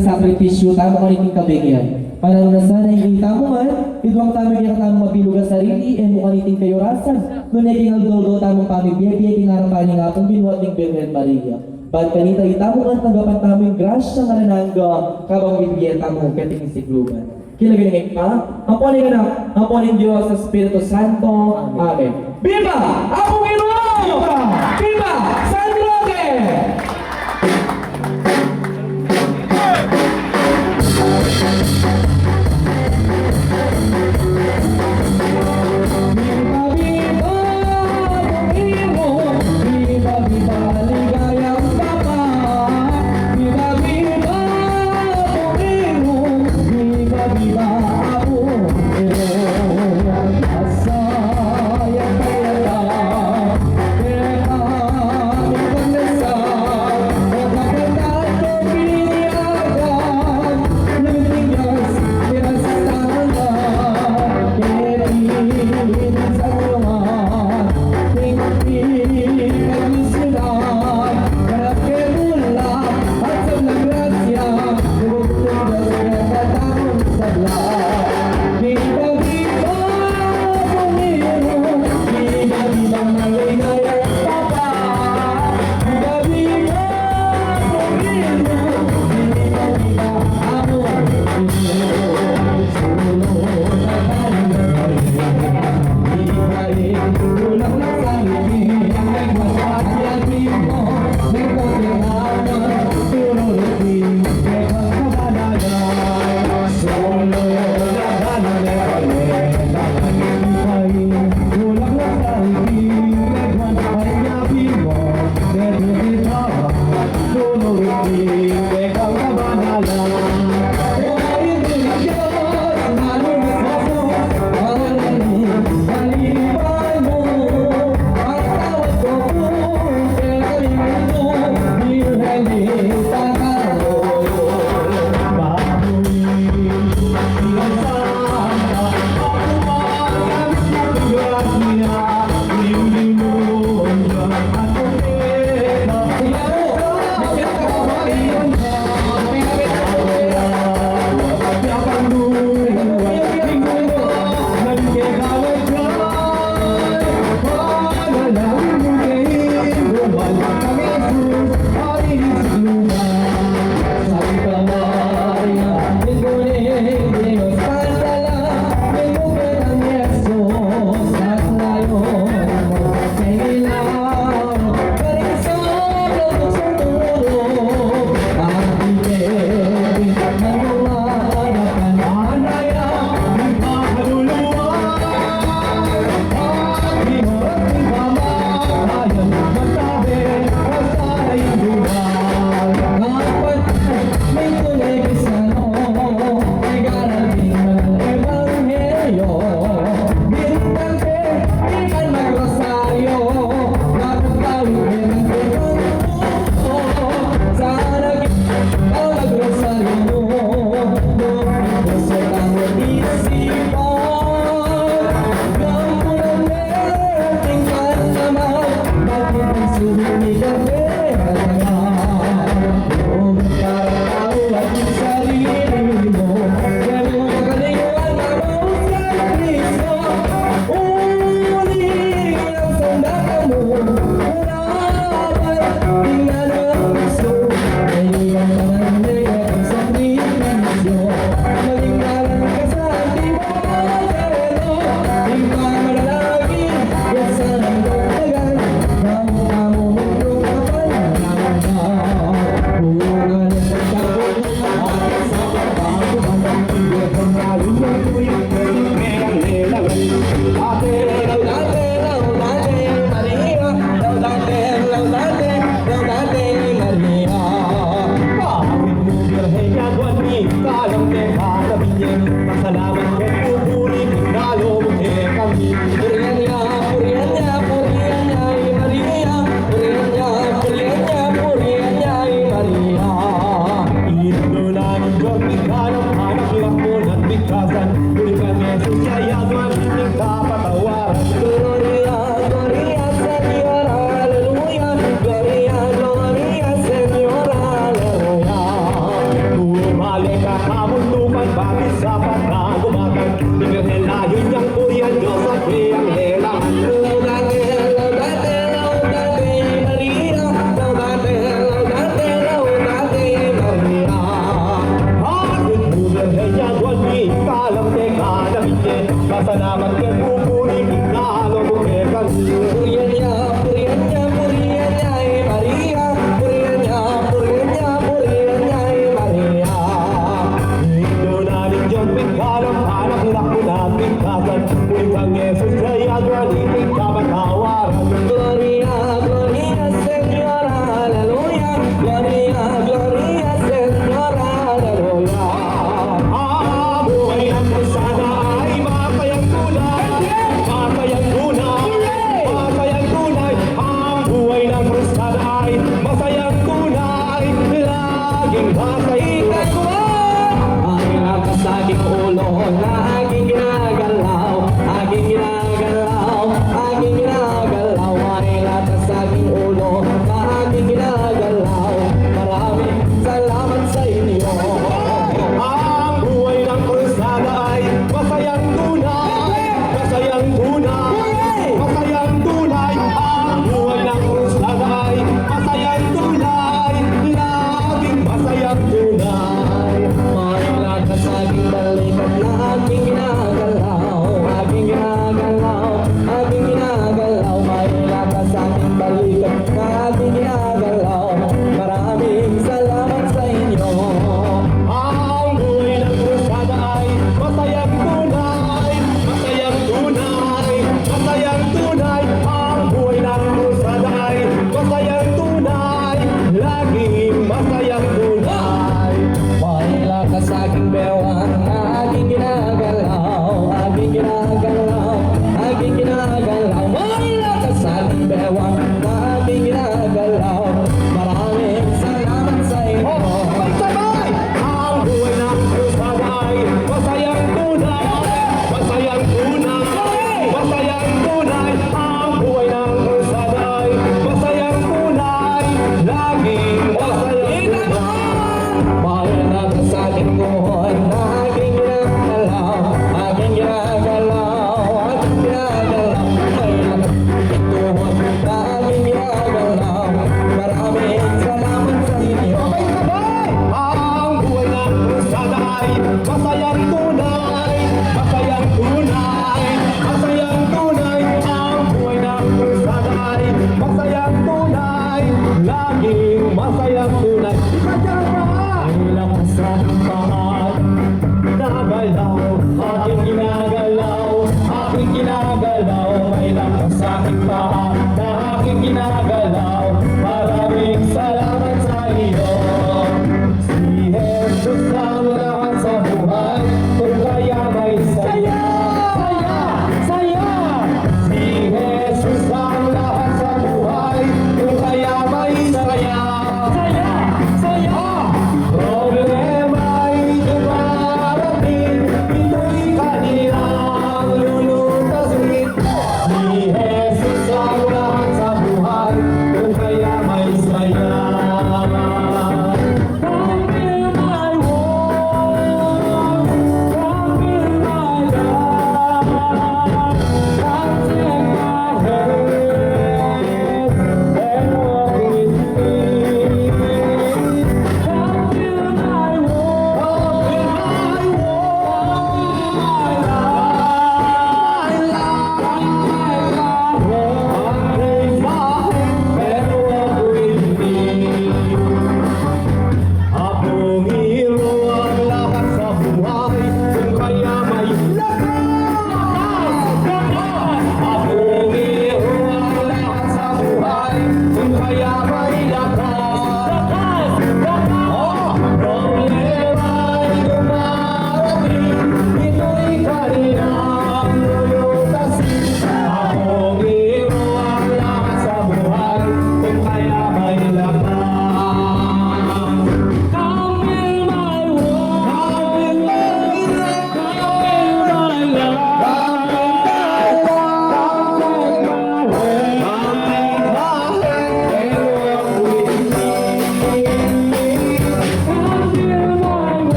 sakripisyo, tamo ka rin kabigyan. Para na sana yung tamo man, ito ang tamo kaya tamo mabilugan sarili, and mukha niting kayo rasan. Nung naging agdoldo tamong pamibiyay, tinarapan niya nga itong binuhat ng Birhen Maria. Ba't kanita itamo nga tagapan tamo yung grasya nga nanangga, kabang bibigyan tamo kating siglugan. Kilagaling ka, amponin ka na, amponin Diyos sa Espiritu Santo. Amen. Viva! Ako Ginoo! Viva! San Roque! Aking buhay buwan ni kalam teka na bigyan kasalamat ken pupuri kalo bukekan Purianya, Purianya, Purianya, Maria, Purianya, Purianya, Purianya, Maria. Indo na ninyo pingkalam anak laku natin kasan Puntang Yesus kaya gwanitin kabatawaran Gloria, Gloria, Señora, Aleluya. Gloria, Gloria, Señora, Aleluya. Ang buhay ng krusada ay masayang tunay Masayang tunay Masayang tunay Ang buhay ng krusada ay masayang tunay Laging masayang Ang lakas sa aking ulo na aking ginagalaw, aking ginagalaw, aking ginagalaw. Ang lakas sa aking ulo na aking ginagalaw. Maraming salamat sa inyo. Ang buhay ng krusada ay masayang tunay Masayang tunay Masayang tunay Ang buhay ng krusada ay masayang tunay Laging masayang tunay Ang lakas sa aking balikat na aking ginagalaw, aking ginagalaw, aking ginagalaw. Ang lakas sa aking balikat na aking ginagalaw. Maraming salamat sa inyo. Ang buhay ng krusada ay masayang tunay Masayang tunay Masayang tunay Ang buhay ng krusada ay masayang tunay Laging masayang tunay May lakas sa aking bewang na aking ginagalaw, aking ginagalaw, aking ginagalaw. May lakas sa aking bewang na aking ginagalaw. Maraming salamat sa inyo. Sabay! Ang buhay ng krusada ay masayang tunay Masayang tunay Masayang tunay Ang buhay ng krusada ay masayang tunay Laging masayang tunay May lakas sa aking buhay na aking ginagalaw, aking ginagalaw, aking ginagalaw. May lakas tuhod na aking ginagalaw. Maraming salamat sa inyo. Sabay! Ang buhay ng krusada ay masayang tunay Masayang tunay Masayang tunay Ang buhay ng krusada ay masayang tunay Laging masayang tunay Ikadya pa! May lakas sa aking pangalan.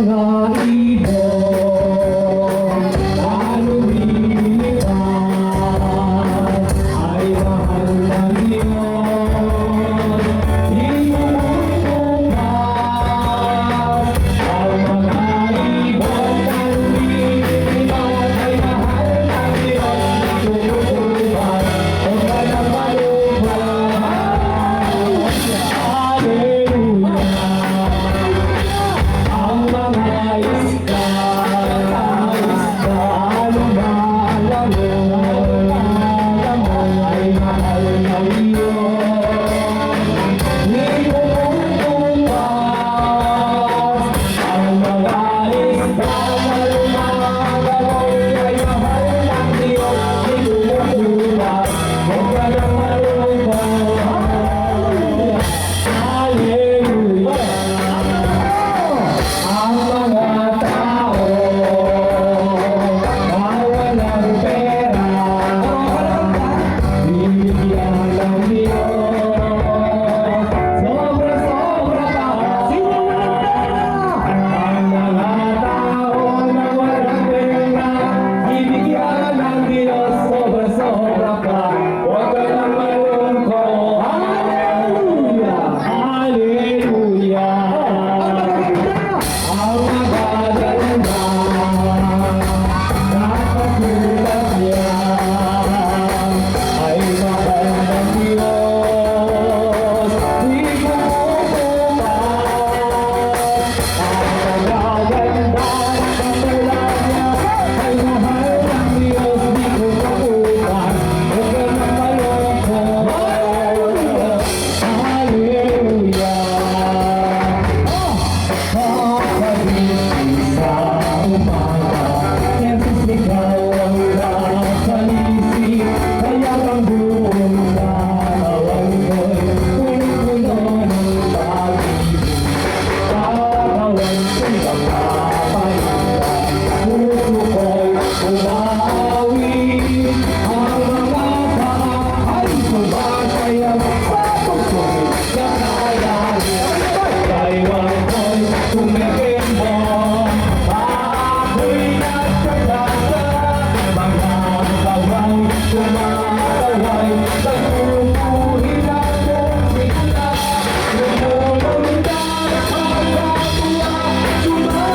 mga ibon na lumilipad ay mahal ng Diyos. Inuupas ang mga ibon na lumilipad ay mahal ng Diyos. Inuupas ang mga malupad. Ang mga isda lumalangoy ay mahal ng Diyos. Inuupas ang mga isda lumalangoy ay mahal ng Diyos. Inuupas huwag ka nang malungkot. Hallelujah. Ang mga tao na walang pera, bibigyan ng Diyos. Sobra-sobra ka. Sino walang pera? Ang mga tao na walang pera, bibigyan ng Diyos. Sobra-sobra ka. Huwag ka nang malungkot. Hallelujah! Hallelujah! Ang magaganda na katulad niya ay mahal ng Diyos. Di ko umupas. Ang magaganda na katulad niya ay mahal ng Diyos. Di ko umupas. Huwag ka nang malungkot. Hallelujah! Makagising sa umaga, Jesus, ikaw ang nakaisip. Kaya ang buong katawan ko'y puno ng pag-ibig. Katawan ko'y nakapahinga, puso ko'y umaawit. Ang mga paa ay sumasayaw sa puso'y nakayari. Taiwan ko'y tumikimbo, ako'y nagkagasa. Mga kaway kumakaway, nagpupuhin akong bigla. Lumulundag ang kapwa, sumasayaw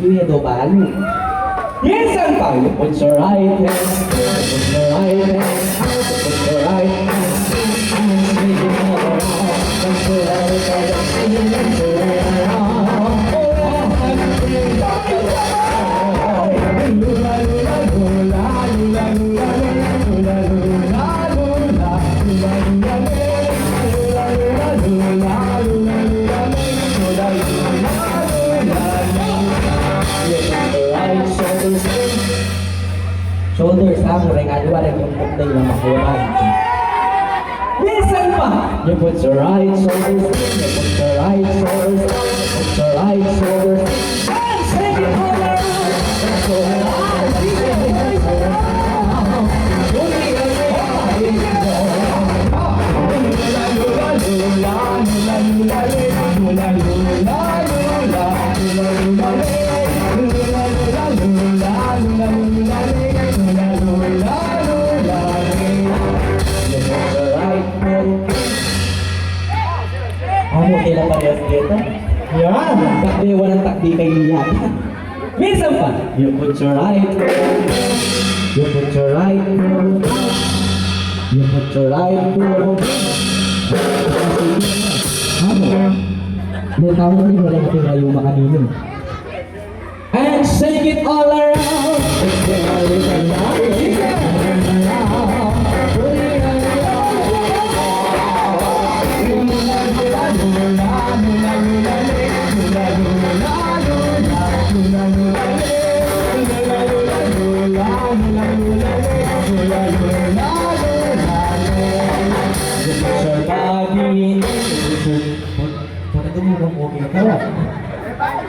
Suya do balo. Minsan pa, you put your right hand, put your right hand, put your right hand, swinging all around, put your right hand, swinging around. Lula, lula, lula, lula, lula, lula, lula, lula, lula, lula, shoulders lang, regalo wala yung cocktail na makuha. Minsan pa! You put your right shoulders, you put your right shoulders, you put your right shoulders, and shake it all around. So Amo kailan parehas dito? Yan! Takbi, walang takbi kay Lian. Minsan pa, you put your right, you put your right, you put your right, amo, may tao na rin walang tirayo makanino. And shake it all around.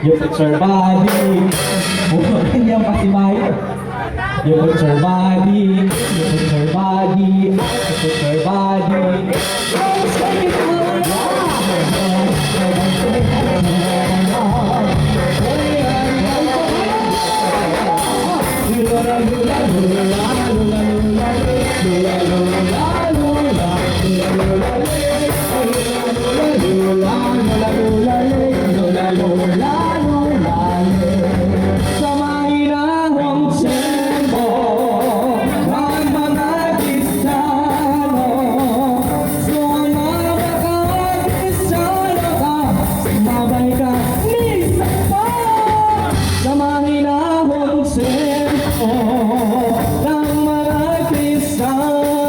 You put your body, bukan yang pasti baik. You put your body, you put your body, you put your body. Samahin akong sento ng mga Kristiyano.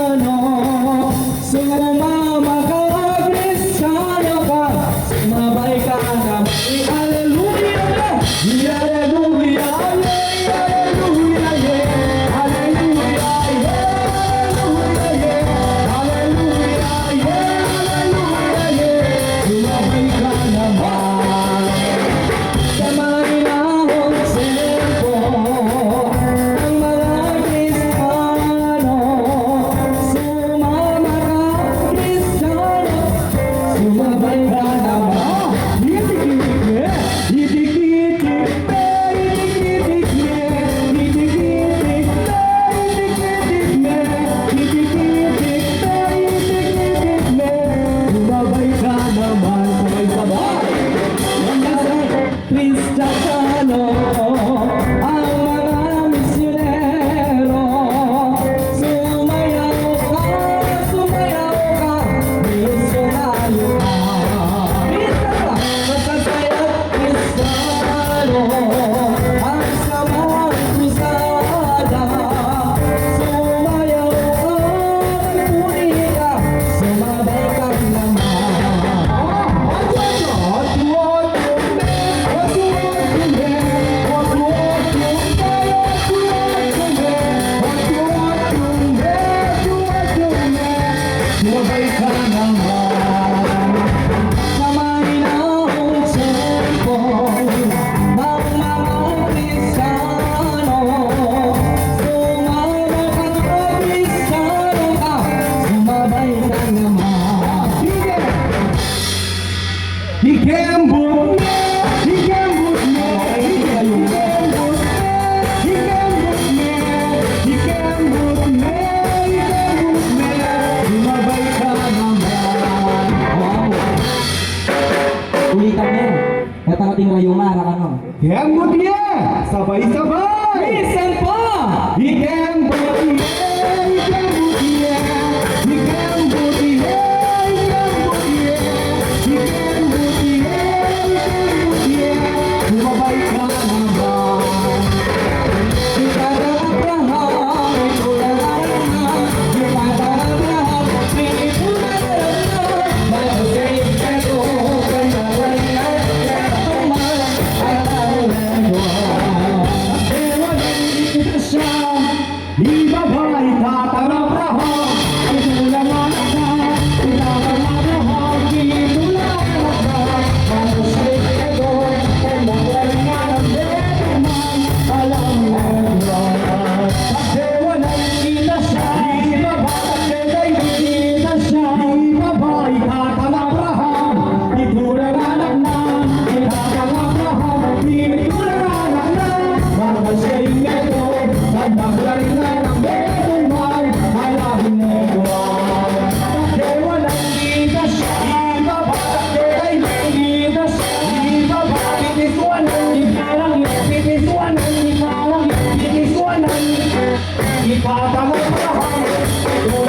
kayo marang ano. Kemudian sabay-sabay. Minsan pa! Ikan putih, ikan putih, ikan putih, ikan putih, ikan putih, ikan putih, lumabaikan naman. Kita Abraham, ito lang Abraham. Kita Abraham, ito lang Abraham. Masay kayo, kanalan na kanaman. Alalan ko. Ewan kita siya, ibabay tatang Abraham. Ito lang anak na, tatang Abraham, ito lang anak na. Masay kayo, kanalan na kanaman. Alam mo naman. Ewan kita siya, ibabay kita siya, ibabay tatang Abraham. Ito lang anak na, tatang Abraham, ito lang anak na. Masay kayo, kanalan na kanaman. Alam mo naman. Ewan kita siya, ibabay kita siya, ibabay titisuanan, ikalang titisuanan, ikalang titisuanan. Itatang Abraham, ito